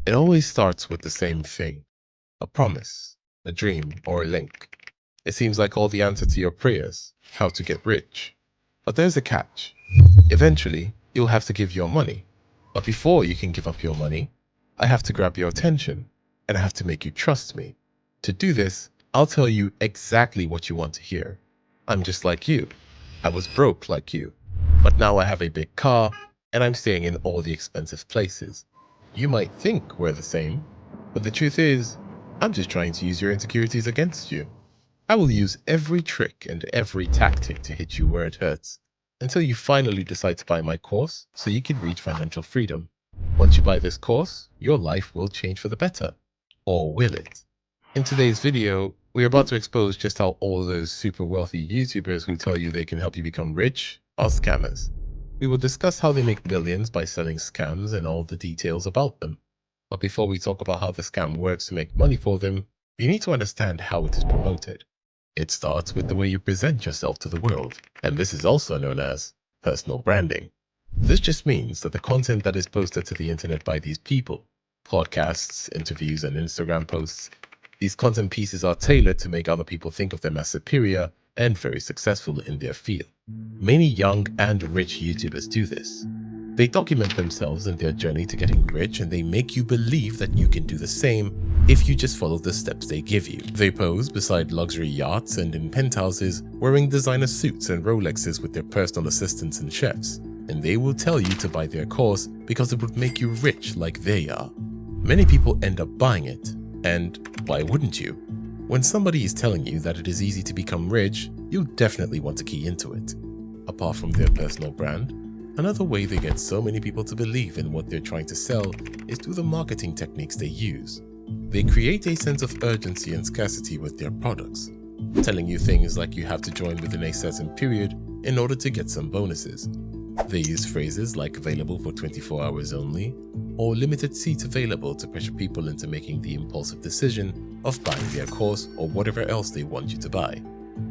It always starts with the same thing: a promise, a dream, or a link. It seems like all the answer to your prayers: how to get rich. But there's a catch. Eventually, you'll have to give your money. But before you can give up your money, I have to grab your attention, and I have to make you trust me. To do this, I'll tell you exactly what you want to hear. I'm just like you. I was broke like you. But now I have a big car, and I'm staying in all the expensive places. You might think we're the same, but the truth is, I'm just trying to use your insecurities against you. I will use every trick and every tactic to hit you where it hurts, until you finally decide to buy my course so you can reach financial freedom. Once you buy this course, your life will change for the better. Or will it? In today's video, we're about to expose just how all those super wealthy YouTubers who tell you they can help you become rich are scammers. We will discuss how they make millions by selling scams and all the details about them. But before we talk about how the scam works to make money for them, you need to understand how it is promoted. It starts with the way you present yourself to the world, and this is also known as personal branding. This just means that the content that is posted to the internet by these people, podcasts, interviews, and Instagram posts, these content pieces are tailored to make other people think of them as superior and very successful in their field. Many young and rich YouTubers do this. They document themselves and their journey to getting rich, and they make you believe that you can do the same if you just follow the steps they give you. They pose beside luxury yachts and in penthouses, wearing designer suits and Rolexes with their personal assistants and chefs. And they will tell you to buy their course because it would make you rich like they are. Many people end up buying it. And why wouldn't you? When somebody is telling you that it is easy to become rich, you'll definitely want to key into it. Apart from their personal brand, another way they get so many people to believe in what they're trying to sell is through the marketing techniques they use. They create a sense of urgency and scarcity with their products, telling you things like you have to join within a certain period in order to get some bonuses. They use phrases like available for 24 hours only, or limited seats available to pressure people into making the impulsive decision of buying their course or whatever else they want you to buy.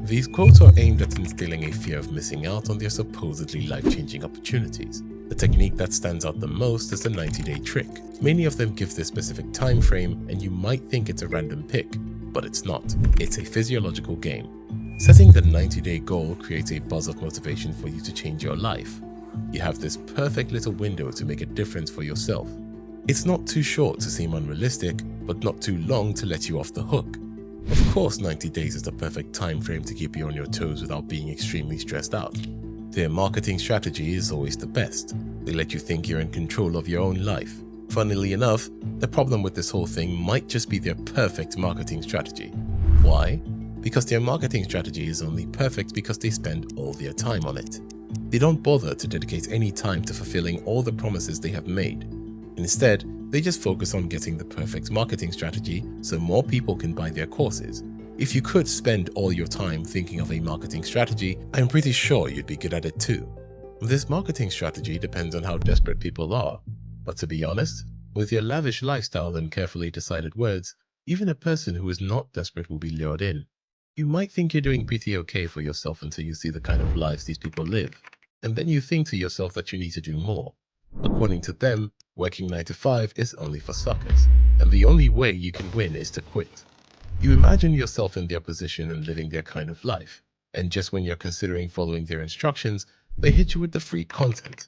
These quotes are aimed at instilling a fear of missing out on their supposedly life-changing opportunities. The technique that stands out the most is the 90-day trick. Many of them give this specific time frame, and you might think it's a random pick, but it's not. It's a physiological game. Setting the 90-day goal creates a buzz of motivation for you to change your life. You have this perfect little window to make a difference for yourself. It's not too short to seem unrealistic, but not too long to let you off the hook. Of course, 90 days is the perfect time frame to keep you on your toes without being extremely stressed out. Their marketing strategy is always the best. They let you think you're in control of your own life. Funnily enough, the problem with this whole thing might just be their perfect marketing strategy. Why? Because their marketing strategy is only perfect because they spend all their time on it. They don't bother to dedicate any time to fulfilling all the promises they have made. Instead, they just focus on getting the perfect marketing strategy so more people can buy their courses. If you could spend all your time thinking of a marketing strategy, I'm pretty sure you'd be good at it too. This marketing strategy depends on how desperate people are. But to be honest, with your lavish lifestyle and carefully decided words, even a person who is not desperate will be lured in. You might think you're doing pretty okay for yourself until you see the kind of lives these people live. And then you think to yourself that you need to do more. According to them, working 9 to 5 is only for suckers, and the only way you can win is to quit. You imagine yourself in their position and living their kind of life, and just when you're considering following their instructions, they hit you with the free content.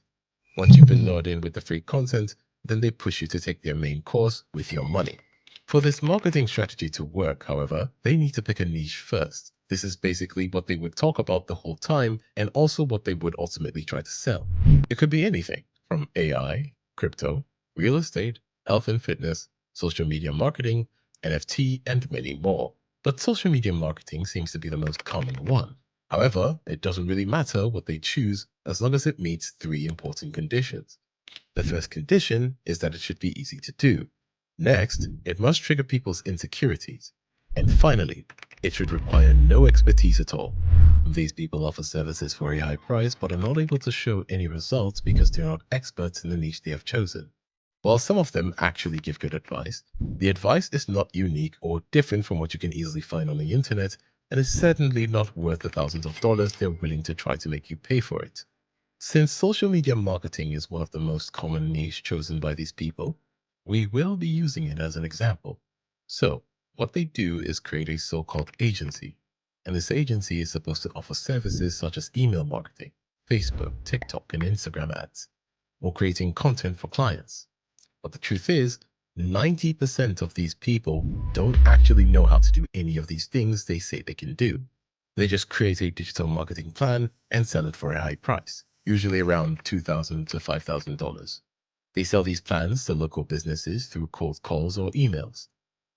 Once you've been lured in with the free content, then they push you to take their main course with your money. For this marketing strategy to work, however, they need to pick a niche first. This is basically what they would talk about the whole time, and also what they would ultimately try to sell. It could be anything from AI, crypto, real estate, health and fitness, social media marketing, NFT, and many more. But social media marketing seems to be the most common one. However, it doesn't really matter what they choose as long as it meets 3 important conditions. The first condition is that it should be easy to do. Next, it must trigger people's insecurities. And finally, it should require no expertise at all. These people offer services for a high price but are not able to show any results because they're not experts in the niche they have chosen. While some of them actually give good advice, the advice is not unique or different from what you can easily find on the internet, and is certainly not worth the thousands of dollars they're willing to try to make you pay for it. Since social media marketing is one of the most common niche chosen by these people, We will be using it as an example. So, what they do is create a so-called agency. And this agency is supposed to offer services such as email marketing, Facebook, TikTok, and Instagram ads, or creating content for clients. But the truth is, 90% of these people don't actually know how to do any of these things they say they can do. They just create a digital marketing plan and sell it for a high price, usually around $2,000 to $5,000. They sell these plans to local businesses through cold calls or emails.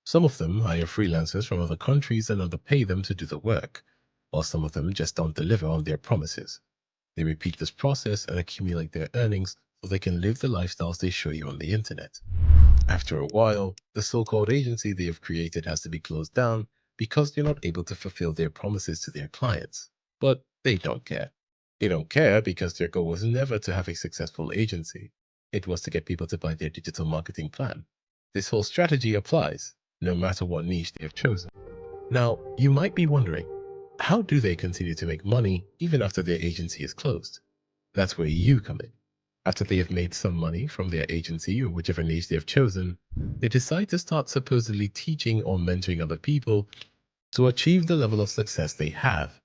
Some of them hire freelancers from other countries and underpay them to do the work, while some of them just don't deliver on their promises. They repeat this process and accumulate their earnings so they can live the lifestyles they show you on the internet. After a while, the so-called agency they have created has to be closed down because they're not able to fulfill their promises to their clients. But they don't care. They don't care because their goal was never to have a successful agency. It was to get people to buy their digital marketing plan. This whole strategy applies, no matter what niche they have chosen. Now, you might be wondering, how do they continue to make money even after their agency is closed? That's where you come in. After they have made some money from their agency or whichever niche they have chosen, they decide to start supposedly teaching or mentoring other people to achieve the level of success they have.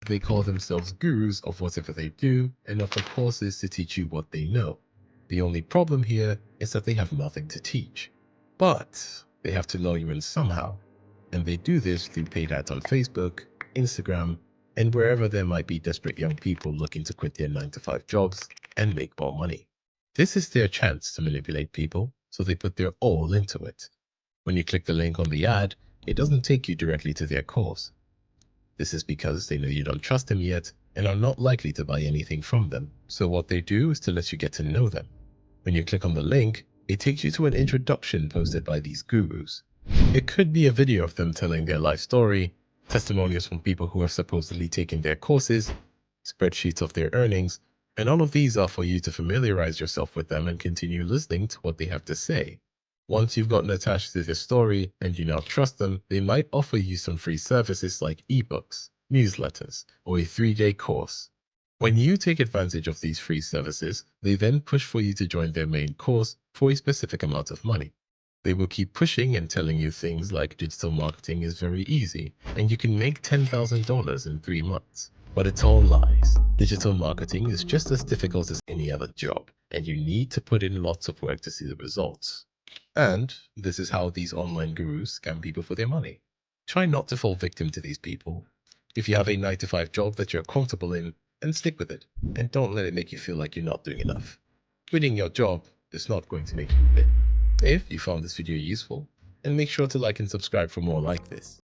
They call themselves gurus of whatever they do and offer courses to teach you what they know. The only problem here is that they have nothing to teach. But they have to lure you in somehow. And they do this through paid ads on Facebook, Instagram, and wherever there might be desperate young people looking to quit their 9-to-5 jobs and make more money. This is their chance to manipulate people, so they put their all into it. When you click the link on the ad, it doesn't take you directly to their course. This is because they know you don't trust them yet and are not likely to buy anything from them. So what they do is to let you get to know them. When you click on the link, it takes you to an introduction posted by these gurus. It could be a video of them telling their life story, testimonials from people who have supposedly taken their courses, spreadsheets of their earnings, and all of these are for you to familiarize yourself with them and continue listening to what they have to say. Once you've gotten attached to their story and you now trust them, they might offer you some free services like ebooks, newsletters, or a 3-day course. When you take advantage of these free services, they then push for you to join their main course for a specific amount of money. They will keep pushing and telling you things like digital marketing is very easy and you can make $10,000 in 3 months. But it's all lies. Digital marketing is just as difficult as any other job, and you need to put in lots of work to see the results. And this is how these online gurus scam people for their money. Try not to fall victim to these people. If you have a 9-to-5 job that you're comfortable in, then stick with it, and don't let it make you feel like you're not doing enough. Quitting your job is not going to make you quit. If you found this video useful, then make sure to like and subscribe for more like this.